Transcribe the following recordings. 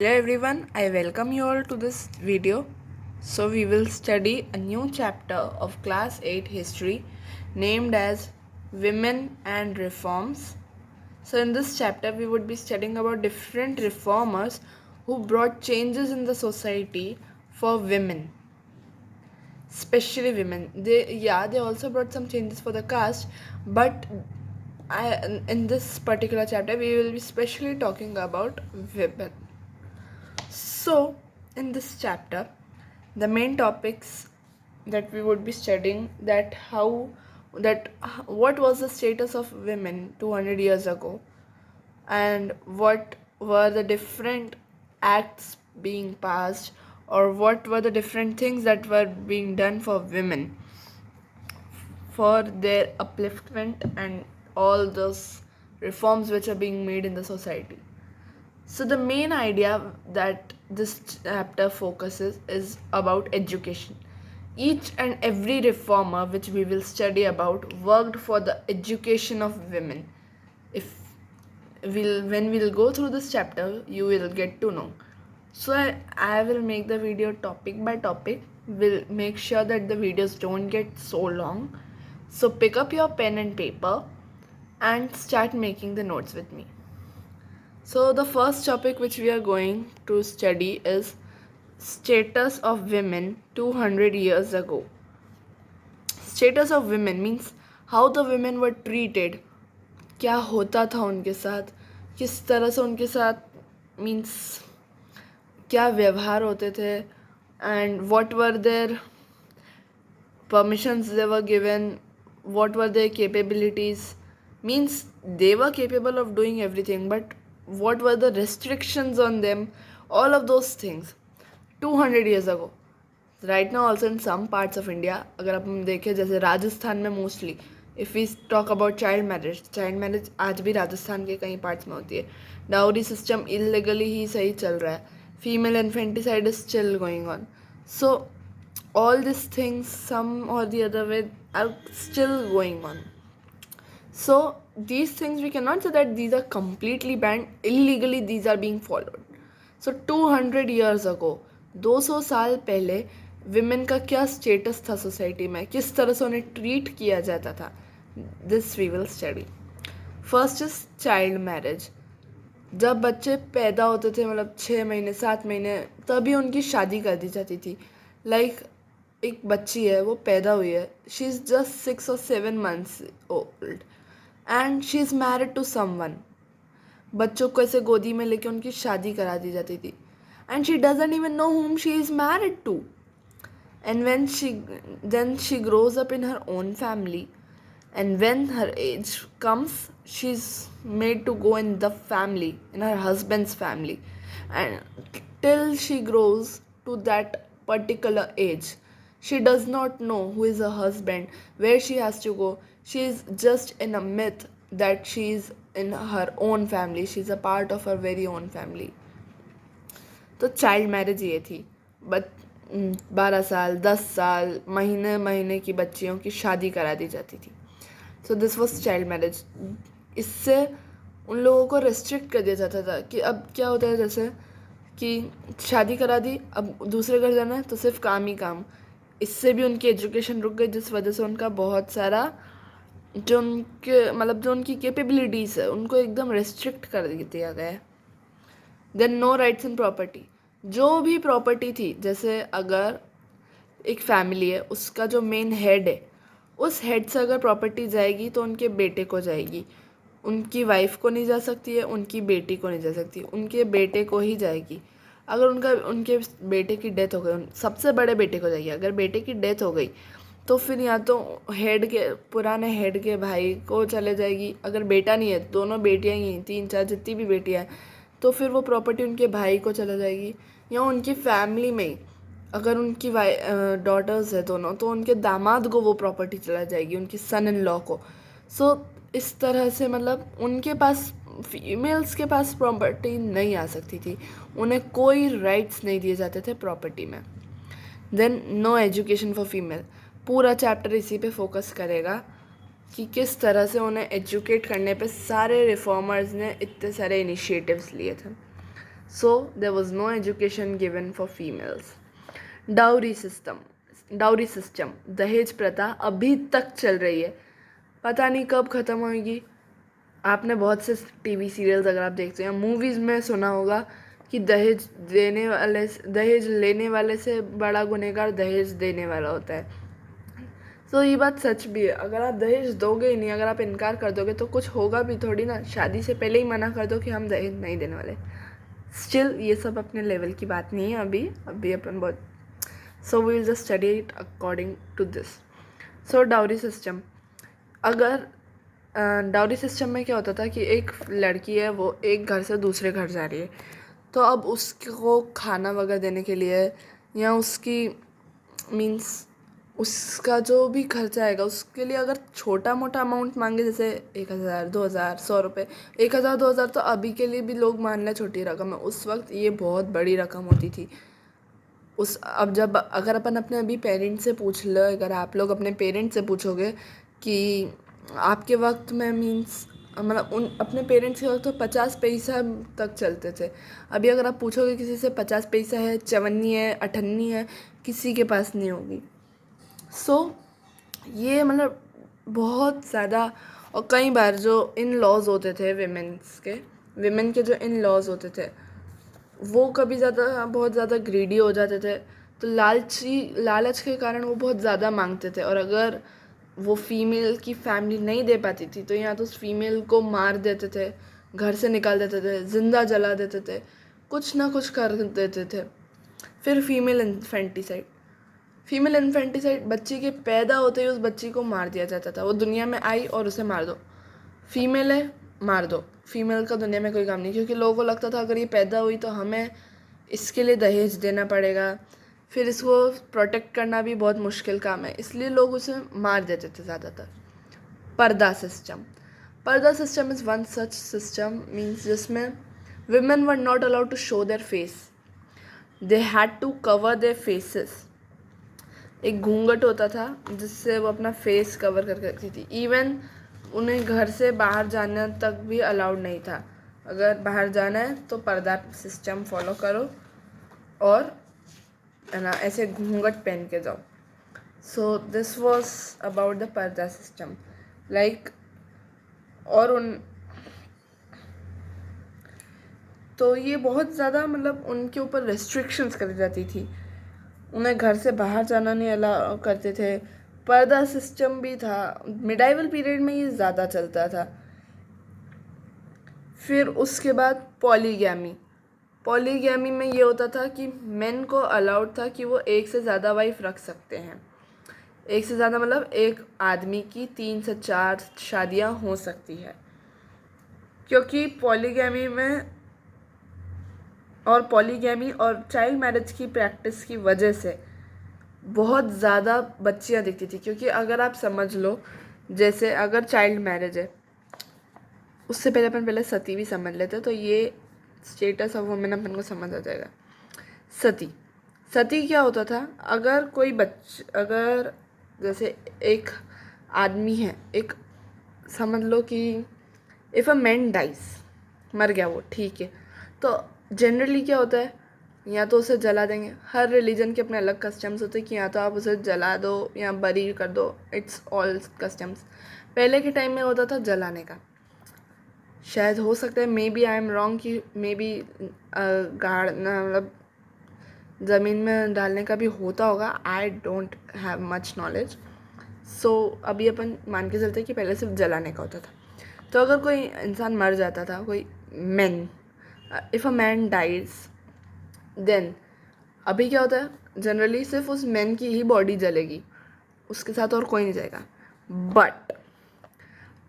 Hello everyone, I welcome you all to this video. So we will study a new chapter of class 8 history named as Women and Reforms. So in this chapter we would be studying about different reformers who brought changes in the society for women, especially women. They also brought some changes for the caste, but in this particular chapter we will be specially talking about women. So, in this chapter, the main topics that we would be studying what was the status of women 200 years ago, and what were the different acts being passed, or what were the different things that were being done for women for their upliftment and all those reforms which are being made in the society. So, the main idea that this chapter focuses is about education. Each and every reformer which we will study about worked for the education of women. If when we'll go through this chapter, you will get to know. So I will make the video topic by topic. We'll make sure that the videos don't get so long. So pick up your pen and paper and start making the notes with me. So the first topic which we are going to study is status of women 200 years ago. Status of women means how the women were treated. क्या होता था उनके साथ, किस तरह से उनके साथ means क्या व्यवहार होते थे, and what were their permissions they were given, what were their capabilities. Means they were capable of doing everything, but what were the restrictions on them, all of those things 200 years ago. Right now also in some parts of India, अगर आप देखें जैसे राजस्थान में mostly if we talk about child marriage आज भी राजस्थान के कई parts में होती है. डाउरी सिस्टम इलीगली ही सही चल रहा है. Female infanticide is still going on. So all these things, some or the other way, are still going on. So these things we cannot say that these are completely banned. Illegally these are being followed. So 200 years ago, 200 साल पहले women का क्या status था society में, किस तरह से उन्हें ट्रीट किया जाता था, this we will study. First is child marriage. जब बच्चे पैदा होते थे, मतलब 6 महीने 7 महीने, तभी उनकी शादी कर दी जाती थी. लाइक एक बच्ची है, वो पैदा हुई है, she is just 6 or 7 months old and she is married to someone. बच्चों को ऐसे गोदी में लेके उनकी शादी करा दी जाती थी, and she doesn't even know whom she is married to. And then she grows up in her own family, and when her age comes, she's made to go in the family, in her husband's family, and till she grows to that particular age, she does not know who is her husband, where she has to go. She is just in a myth that she is in her own family, she is a part of her very own family. तो child marriage ये थी. But 12 साल 10 साल महीने महीने की बच्चियों की शादी करा दी जाती थी. So this was child marriage. इससे उन लोगों को रेस्ट्रिक्ट कर दिया जाता था कि अब क्या होता है, जैसे कि शादी करा दी, अब दूसरे घर जाना है तो सिर्फ काम ही काम. इससे भी उनकी एजुकेशन रुक गई, जिस वजह से उनका बहुत सारा जो उनकी कैपेबिलिटीज़ है उनको एकदम रेस्ट्रिक्ट कर दिया गया है. Then no rights in property. जो भी प्रॉपर्टी थी, जैसे अगर एक फैमिली है, उसका जो मेन हेड है, उस हेड से अगर प्रॉपर्टी जाएगी तो उनके बेटे को जाएगी. उनकी वाइफ को नहीं जा सकती है, उनकी बेटी को नहीं जा सकती, उनके बेटे को ही जाएगी. अगर उनके बेटे की डेथ हो गई, सबसे बड़े बेटे को जाएगी. अगर बेटे की डेथ हो गई तो फिर या तो पुराने हेड के भाई को चले जाएगी. अगर बेटा नहीं है, दोनों बेटियाँ ही, 3 4 जितनी भी बेटियाँ हैं, तो फिर वो प्रॉपर्टी उनके भाई को चला जाएगी. या उनकी फैमिली में अगर उनकी डॉटर्स है दोनों, तो उनके दामाद को वो प्रॉपर्टी चला जाएगी, उनकी सन इन लॉ को. सो इस तरह से मतलब उनके पास, फीमेल्स के पास प्रॉपर्टी नहीं आ सकती थी, उन्हें कोई राइट्स नहीं दिए जाते थे प्रॉपर्टी में. Then no education for female. पूरा चैप्टर इसी पे फोकस करेगा कि किस तरह से उन्हें एजुकेट करने पे सारे रिफॉर्मर्स ने इतने सारे इनिशिएटिव्स लिए थे. So there was no education given for females. Dowry system, dowry system, दहेज प्रथा अभी तक चल रही है, पता नहीं कब ख़त्म होगी। आपने बहुत से टीवी सीरियल्स अगर आप देखते हैं, मूवीज़ में सुना होगा कि दहेज लेने वाले से बड़ा गुनहगार दहेज देने वाला होता है। तो ये बात सच भी है। अगर आप दहेज दोगे ही नहीं, अगर आप इनकार कर दोगे तो कुछ होगा भी थोड़ी ना। शादी से पहले ही मना कर दो कि हम दहेज नहीं देने वाले। स्टिल ये सब अपने लेवल की बात नहीं है अभी अपन बहुत। So we will just study it according to this. So dowry system, अगर डाउरी सिस्टम में क्या होता था कि एक लड़की है, वो एक घर से दूसरे घर जा रही है, तो अब उसको खाना वगैरह देने के लिए या उसकी मीन्स उसका जो भी खर्चा आएगा उसके लिए अगर छोटा मोटा अमाउंट मांगे, जैसे 1,000 2,000 100 रुपये, 1,000 2,000 तो अभी के लिए भी लोग मान लें छोटी रकम है, उस वक्त ये बहुत बड़ी रकम होती थी। अब जब अगर अपन अपने अभी पेरेंट्स से पूछ लो, अगर आप लोग अपने पेरेंट्स से पूछोगे कि आपके वक्त में मीन्स मतलब उन अपने पेरेंट्स के वक्त तो 50 पैसा तक चलते थे। अभी अगर आप पूछोगे किसी से 50 पैसा है, चवन्नी है, अठन्नी है, किसी के पास नहीं होगी। सो ये मतलब बहुत ज़्यादा। और कई बार जो इन लॉज होते थे विमेन के जो इन लॉज होते थे, वो कभी बहुत ज़्यादा ग्रीडी हो जाते थे, तो लालच के कारण वो बहुत ज़्यादा मांगते थे। और अगर वो फीमेल की फैमिली नहीं दे पाती थी तो या तो उस फीमेल को मार देते थे, घर से निकाल देते थे, जिंदा जला देते थे, कुछ ना कुछ कर देते थे। फिर फीमेल इन्फेंटिसाइड, बच्चे के पैदा होते ही उस बच्ची को मार दिया जाता था। वो दुनिया में आई और उसे मार दो, फीमेल है मार दो, फीमेल का दुनिया में कोई काम नहीं। क्योंकि लोगों को लगता था अगर ये पैदा हुई तो हमें इसके लिए दहेज देना पड़ेगा, फिर इसको प्रोटेक्ट करना भी बहुत मुश्किल काम है, इसलिए लोग उसे मार देते थे ज़्यादातर। पर्दा system is one such system means जिसमें women were not allowed to show their face, they had to cover their faces। एक घूंघट होता था जिससे वो अपना फेस कवर करके रखती थी। इवन उन्हें घर से बाहर जाने तक भी अलाउड नहीं था। अगर बाहर जाना है तो पर्दा सिस्टम फॉलो करो और है ना ऐसे घूंघट पहन के जाओ। So this was about the पर्दा सिस्टम लाइक। और तो ये बहुत ज़्यादा मतलब उनके ऊपर रेस्ट्रिक्शंस करी जाती थी, उन्हें घर से बाहर जाना नहीं अलाउ करते थे। पर्दा सिस्टम भी था, मिडाइवल पीरियड में ये ज़्यादा चलता था। फिर उसके बाद पॉलीगैमी में ये होता था कि मेन को अलाउड था कि वो एक से ज़्यादा वाइफ रख सकते हैं। एक से ज़्यादा मतलब एक आदमी की 3 से 4 शादियाँ हो सकती है। क्योंकि पॉलीगैमी और चाइल्ड मैरिज की प्रैक्टिस की वजह से बहुत ज़्यादा बच्चियाँ दिखती थी। क्योंकि अगर आप समझ लो, जैसे अगर चाइल्ड मैरिज है, उससे पहले अपन सती भी समझ लेते तो ये स्टेटस ऑफ वुमेन अपन को समझ आ जाएगा। सती क्या होता था, अगर जैसे एक आदमी है, एक समझ लो कि इफ़ अ मैन डाइज, मर गया वो, ठीक है, तो जनरली क्या होता है, या तो उसे जला देंगे। हर रिलीजन के अपने अलग कस्टम्स होते हैं कि या तो आप उसे जला दो या बरी कर दो, इट्स ऑल कस्टम्स। पहले के टाइम में होता था जलाने का। शायद हो सकता है, maybe I am wrong, कि मे बी गाड़ना मतलब ज़मीन में डालने का भी होता होगा। I don't have much knowledge. So अभी अपन मान के चलते कि पहले सिर्फ जलाने का होता था। तो अगर कोई इंसान मर जाता था, कोई man, if a man dies, then अभी क्या होता है, जनरली सिर्फ उस मैन की ही बॉडी जलेगी, उसके साथ और कोई नहीं जाएगा। बट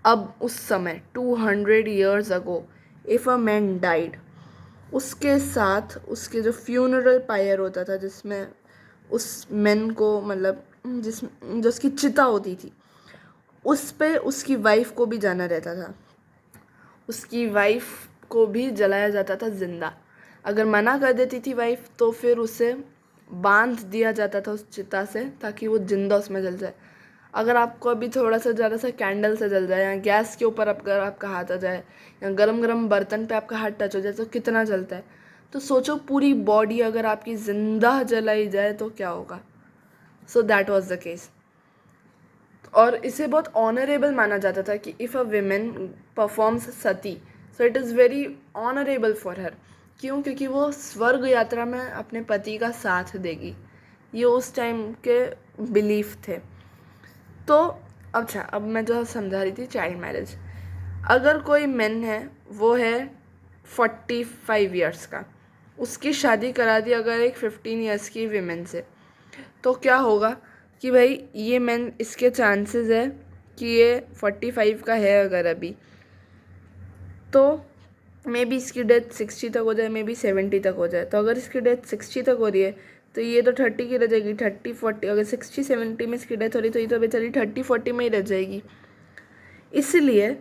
अब उस समय 200 years ago, if a man died, उसके साथ उसके जो फ्यूनरल पायर होता था, जिसमें उस मैन को मतलब जो उसकी चिता होती थी, उस पे उसकी वाइफ को भी जाना रहता था। उसकी वाइफ को भी जलाया जाता था जिंदा। अगर मना कर देती थी वाइफ तो फिर उसे बांध दिया जाता था उस चिता से, ताकि वो जिंदा उसमें जल जाए। अगर आपको अभी थोड़ा सा ज़्यादा सा कैंडल से जल जाए, या गैस के ऊपर अगर आपका हाथ आ जाए, या गरम गरम बर्तन पे आपका हाथ टच हो जाए तो कितना जलता है। तो सोचो पूरी बॉडी अगर आपकी जिंदा जलाई जाए तो क्या होगा. So that was the case. और इसे बहुत ऑनरेबल माना जाता था कि if a women performs Sati, so it is very honourable for her. क्यों? क्योंकि वो स्वर्ग यात्रा में अपने पति का साथ देगी. ये उस टाइम के बिलीफ थे. तो अच्छा, अब मैं जो समझा रही थी चाइल्ड मैरिज. अगर कोई मैन है, वो है 45 ईयर्स का, उसकी शादी करा दी अगर एक 15 ईयर्स की विमेन से, तो क्या होगा कि भाई ये मैन, इसके चांसेस है कि ये 45 का है अगर अभी, तो मे बी इसकी डेथ 60 तक हो जाए, मे बी 70 तक हो जाए. तो अगर इसकी डेथ 60 तक हो रही है तो ये तो 30 की रह जाएगी. 30-40, अगर 60-70 में इसकी डेथ हो रही तो ये तो बेचारी 30-40 में ही रह जाएगी. इसलिए,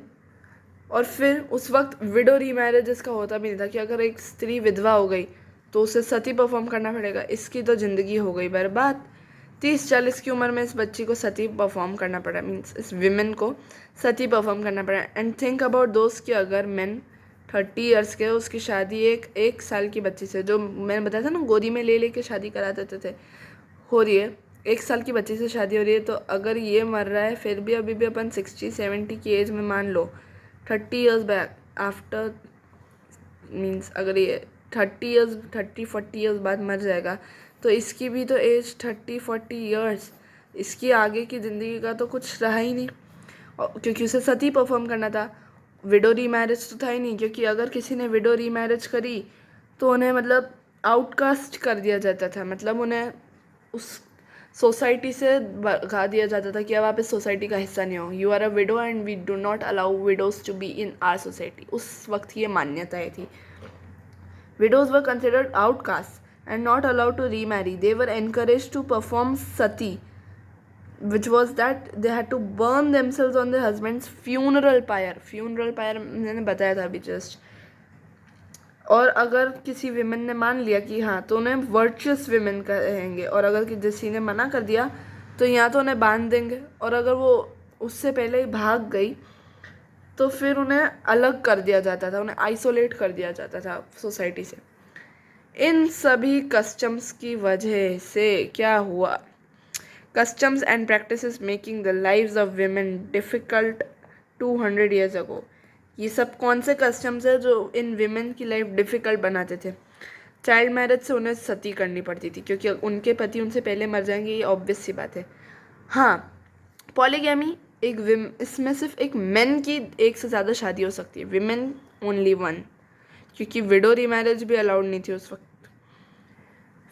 और फिर उस वक्त विडो रीमैरेजेस का होता भी नहीं था कि अगर एक स्त्री विधवा हो गई तो उसे सती परफॉर्म करना पड़ेगा. इसकी तो ज़िंदगी हो गई बर्बाद. 30-40 की उम्र में इस बच्ची को सती परफॉर्म करना पड़ा, मीन्स इस विमेन को सती परफॉर्म करना पड़ा. एंड थिंक अबाउट दोस्त कि अगर मैन 30 ईयर्स के, उसकी शादी एक साल की बच्ची से, जो मैंने बताया था ना गोदी में ले लेके शादी करा देते थे, हो रही है. 1 साल की बच्ची से शादी हो रही है. तो अगर ये मर रहा है फिर भी अभी भी अपन 60-70 की एज में मान लो 30 ईयर्स बैक आफ्टर, मीन्स अगर ये 30-40 ईयर्स बाद मर जाएगा तो इसकी भी तो एज 30-40 ईयर्स, इसकी आगे की ज़िंदगी का तो कुछ रहा ही नहीं. और क्योंकि उसे सती परफॉर्म करना था. विडो रीमैरिज तो था ही नहीं, क्योंकि अगर किसी ने विडो रीमैरिज करी तो उन्हें मतलब आउटकास्ट कर दिया जाता था. मतलब उन्हें उस सोसाइटी से भगा दिया जाता था कि अब आप इस सोसाइटी का हिस्सा नहीं हो. You are a widow and we do not allow widows to be in our society. उस वक्त ये मान्यताएं थी. Widows were considered outcasts and not allowed to remarry. They were encouraged to perform sati, which was that they had to burn themselves on their husband's funeral pyre. Funeral pyre मैंने बताया था अभी just. और अगर किसी women ने मान लिया कि हाँ, तो उन्हें वर्चुअस विमेन कहेंगे. और अगर किसी ने मना कर दिया तो या तो उन्हें बांध देंगे, और अगर वो उससे पहले ही भाग गई तो फिर उन्हें अलग कर दिया जाता था, उन्हें आइसोलेट कर दिया जाता था सोसाइटी से. इन सभी कस्टम्स की वजह से क्या हुआ? Customs and practices making the lives of women difficult 200 years ago. ये सब कौन से कस्टम्स है जो इन विमेन की लाइफ डिफ़िकल्ट बनाते थे? चाइल्ड मैरिज से उन्हें सती करनी पड़ती थी क्योंकि उनके पति उनसे पहले मर जाएंगे, ये ऑब्वियस सी बात है. हाँ, पॉलीगैमी, इसमें सिर्फ एक मेन की एक से ज़्यादा शादी हो सकती है, विमेन ओनली वन, क्योंकि विडो रीमैरिज भी अलाउड नहीं थी उस वक्त.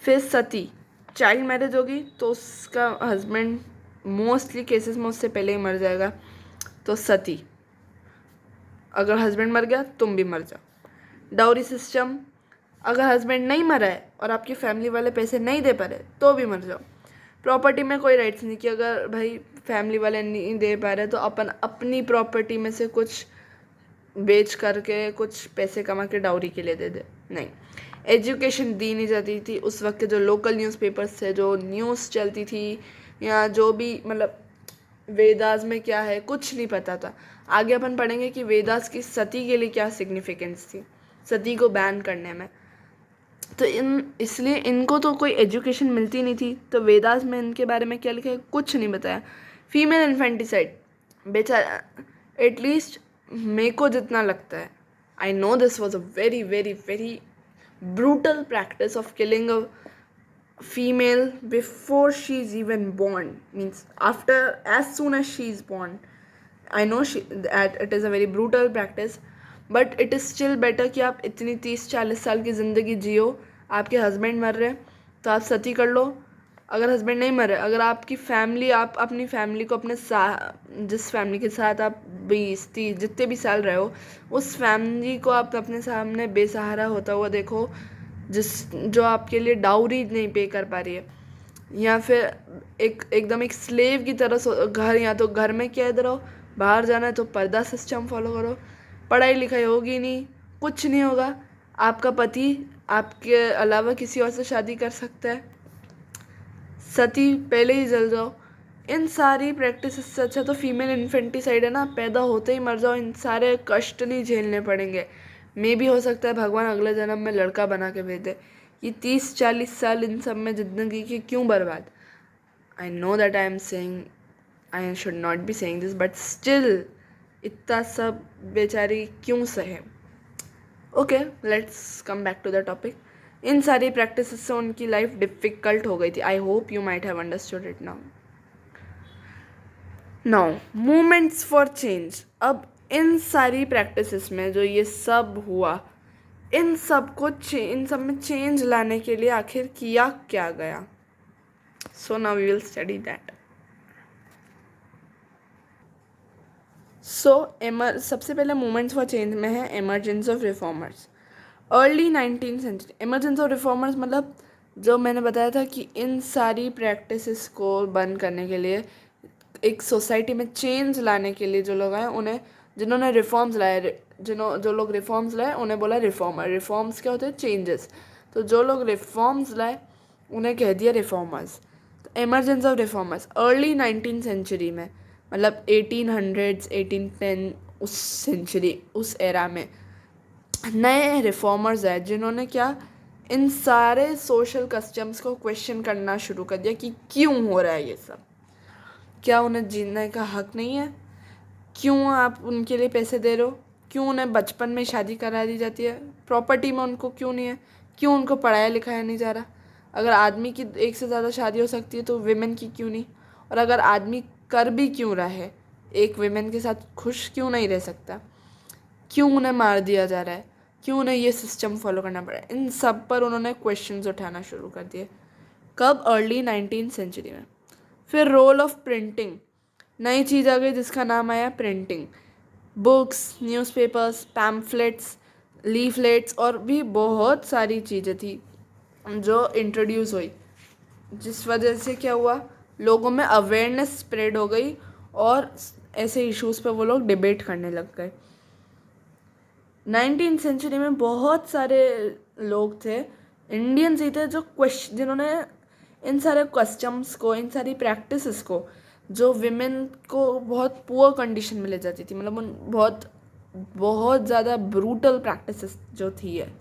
फिर सती, चाइल्ड मैरिज होगी तो उसका हस्बैंड मोस्टली केसेस में उससे पहले ही मर जाएगा, तो सती. अगर हस्बैंड मर गया तुम भी मर जाओ. डाउरी सिस्टम, अगर हस्बैंड नहीं मरा है और आपकी फैमिली वाले पैसे नहीं दे पा रहे तो भी मर जाओ. प्रॉपर्टी में कोई राइट्स नहीं कि अगर भाई फैमिली वाले नहीं दे पा रहे तो अपन अपनी प्रॉपर्टी में से कुछ बेच करके कुछ पैसे कमा के डाउरी के लिए दे दे. नहीं. एजुकेशन दी नहीं जाती थी उस वक्त के जो लोकल न्यूज़पेपर्स थे, जो न्यूज़ चलती थी, या जो भी मतलब वेदास में क्या है कुछ नहीं पता था. आगे अपन पढ़ेंगे कि वेदास की सती के लिए क्या सिग्निफिकेंस थी, सती को बैन करने में. तो इसलिए इनको तो कोई एजुकेशन मिलती नहीं थी. तो वेदास में इनके बारे में क्या लिखा है, कुछ नहीं बताया. फीमेल इन्फेंटिसाइड, बेचारा एटलीस्ट मेरे को जितना लगता है, I know this was a very very very brutal practice of killing a female before she is even born, means after, as soon as she is born. I know that it is a very brutal practice, but it is still better कि आप इतनी 30-40 साल की ज़िंदगी जियो, आपके husband मर रहे तो आप सती कर लो. अगर हस्बैंड नहीं मर रहे, अगर आपकी फैमिली, आप अपनी फैमिली को अपने जिस फैमिली के साथ आप 20-30 जितने भी साल रहे हो, उस फैमिली को आप अपने सामने बेसहारा होता हुआ देखो, जो आपके लिए डाउरी नहीं पे कर पा रही है, या फिर एकदम एक स्लेव की तरह घर, या तो घर में कैद रहो, बाहर जाना है तो पर्दा सिस्टम फॉलो करो, पढ़ाई लिखाई होगी नहीं, कुछ नहीं होगा, आपका पति आपके अलावा किसी और से शादी कर सकता है, सती पहले ही जल जाओ. इन सारी प्रैक्टिस से अच्छा तो फीमेल इन्फेंटिसाइड है ना, पैदा होते ही मर जाओ, इन सारे कष्ट नहीं झेलने पड़ेंगे. मे भी हो सकता है भगवान अगले जन्म में लड़का बना के भेज दे। ये 30-40 साल इन सब में ज़िंदगी के क्यों बर्बाद? I know that I am saying I should not be saying this, but still इतना सब बेचारी क्यों सहे? Okay, let's come back to the topic. इन सारी प्रैक्टिस से उनकी लाइफ डिफ़िकल्ट हो गई थी। I hope you might have understood it now. Now movements for change. अब इन सारी प्रैक्टिसेस में जो ये सब हुआ, इन सब में चेंज लाने के लिए आखिर किया क्या गया? So now we will study that. सबसे पहले मूवमेंट्स फॉर चेंज में है emergency of reformers. Early 19th century. Emergency of reformers मतलब जो मैंने बताया था कि इन सारी प्रैक्टिसेस को बंद करने के लिए, एक सोसाइटी में चेंज लाने के लिए जो लोग आए उन्हें, जिन्होंने रिफॉर्म्स लाए, जो लोग रिफॉर्म्स लाए उन्हें बोला रिफॉर्मर। रिफॉर्म्स क्या होते हैं? चेंजेस। तो जो लोग रिफॉर्म्स लाए उन्हें कह दिया रिफॉर्मर्स। तो emergency of reformers early 19th century में, मतलब 1800s 1810 उस सेंचुरी, उस एरा में नए रिफॉर्मर्स आए जिन्होंने क्या, इन सारे सोशल कस्टम्स को क्वेश्चन करना शुरू कर दिया कि क्यों हो रहा है ये सब। क्या उन्हें जीने का हक नहीं है? क्यों आप उनके लिए पैसे दे रहे हो? क्यों उन्हें बचपन में शादी करा दी जाती है? प्रॉपर्टी में उनको क्यों नहीं है? क्यों उनको पढ़ाया लिखाया नहीं जा रहा? अगर आदमी की एक से ज़्यादा शादी हो सकती है तो विमेन की क्यों नहीं? और अगर आदमी कर भी क्यों रहा है, एक विमेन के साथ खुश क्यों नहीं रह सकता? क्यों उन्हें मार दिया जा रहा है? क्यों उन्हें ये सिस्टम फॉलो करना पड़ा? इन सब पर उन्होंने क्वेश्चंस उठाना शुरू कर दिए। कब? अर्ली 19th सेंचुरी में। फिर रोल ऑफ प्रिंटिंग, नई चीज़ आ गई जिसका नाम आया printing. Books, newspapers, pamphlets, leaflets और भी बहुत सारी चीज़ें थी जो इंट्रोड्यूस हुई, जिस वजह से क्या हुआ, लोगों में अवेयरनेस स्प्रेड हो गई और ऐसे इश्यूज़ पे वो लोग डिबेट करने लग गए। 19th सेंचुरी में बहुत सारे लोग थे, इंडियंस ही थे, जिन्होंने इन सारे कस्टम्स को, इन सारी प्रैक्टिसेस को, जो विमेन को बहुत पुअर कंडीशन में ले जाती थी, मतलब उन बहुत ज़्यादा ब्रूटल प्रैक्टिसेस जो थी है।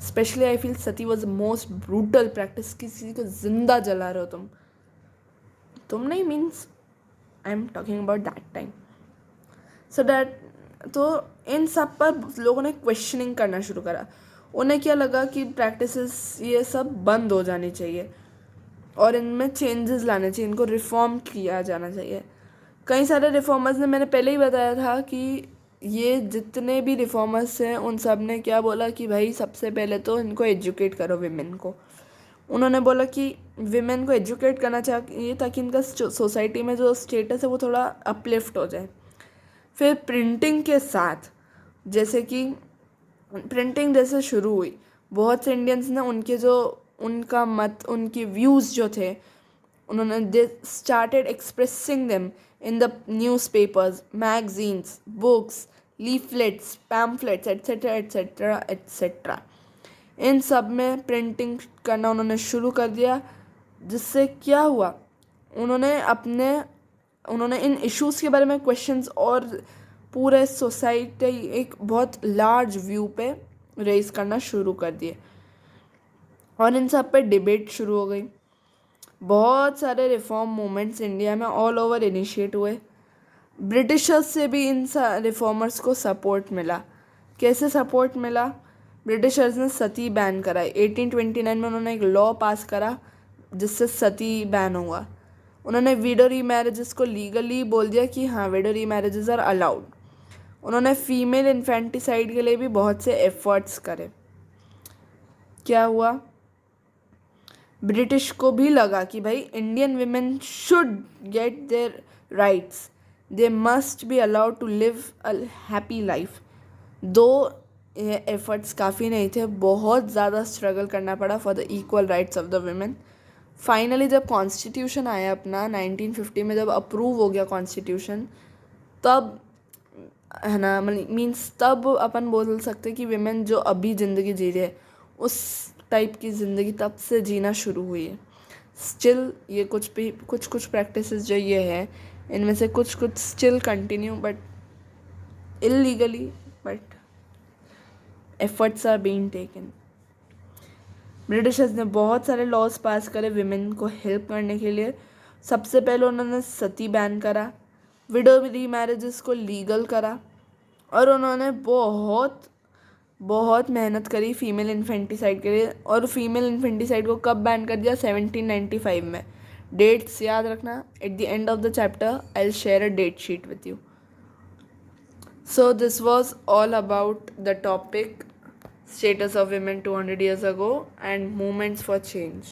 Specially I feel Sati was most brutal practice. किसी को जिंदा जला रहे हो तुम नहीं, means I am talking about that time. So that, तो इन सब पर लोगों ने क्वेश्चनिंग करना शुरू करा। उन्हें क्या लगा कि प्रैक्टिसेस ये सब बंद हो जानी चाहिए और इनमें चेंजेस लाने चाहिए, इनको रिफॉर्म किया जाना चाहिए। कई सारे रिफॉर्मर्स ने, मैंने पहले ही बताया था कि ये जितने भी रिफॉर्मर्स हैं उन सब ने क्या बोला कि भाई सबसे पहले तो इनको एजुकेट करो, विमेन को। उन्होंने बोला कि विमेन को एजुकेट करना चाहिए ताकि इनका सोसाइटी में जो स्टेटस है वो थोड़ा अपलिफ्ट हो जाए। फिर प्रिंटिंग के साथ, जैसे कि प्रिंटिंग जैसे शुरू हुई, बहुत से इंडियंस ने उनका मत, उनके व्यूज़ जो थे, उन्होंने they started expressing them in the newspapers, magazines, books, leaflets, pamphlets etcetera etcetera etcetera. इन सब में प्रिंटिंग करना उन्होंने शुरू कर दिया, जिससे क्या हुआ, उन्होंने इन इश्यूज़ के बारे में क्वेश्चंस और पूरे सोसाइटी एक बहुत लार्ज व्यू पे रेज करना शुरू कर दिए और इन सब पे डिबेट शुरू हो गई। बहुत सारे रिफॉर्म मूवमेंट्स इंडिया में ऑल ओवर इनिशिएट हुए। ब्रिटिशर्स से भी इन रिफॉर्मर्स को सपोर्ट मिला। कैसे सपोर्ट मिला? ब्रिटिशर्स ने सती बैन कराई। 1829 में उन्होंने एक लॉ पास करा जिससे सती बैन हुआ। उन्होंने विडो री मैरिजेस को लीगली बोल दिया कि हाँ, विडो री मैरिजेस आर अलाउड। उन्होंने फीमेल इन्फेंटिसाइड के लिए भी बहुत से एफर्ट्स करे। क्या हुआ, ब्रिटिश को भी लगा कि भाई Indian women should get their rights, they must be allowed to live a happy life. Though ये एफर्ट्स काफ़ी नहीं थे, बहुत ज़्यादा स्ट्रगल करना पड़ा for the equal rights of the women. Finally जब कॉन्स्टिट्यूशन आया अपना 1950 में, जब अप्रूव हो गया कॉन्स्टिट्यूशन, तब है ना, मीन्स तब अपन बोल सकते कि विमेन जो अभी ज़िंदगी जी रही है उस टाइप की ज़िंदगी तब से जीना शुरू हुई है। स्टिल ये कुछ प्रैक्टिसेस जो ये है, इनमें से कुछ still continue, but illegally, but efforts are being taken. Britishers ने बहुत सारे लॉज पास करे विमेन को हेल्प करने के लिए. सबसे पहले उन्होंने सती बैन करा, विडो रीमैरिजेस को लीगल करा, और उन्होंने बहुत बहुत मेहनत करी फीमेल इन्फेंटिसाइड के लिए. और फीमेल इन्फेंटिसाइड को कब बैन कर दिया? 1795 में. डेट्स याद रखना. At the end of the chapter I will share a date sheet with you. So this was all about the topic status of women 200 years ago and movements for change.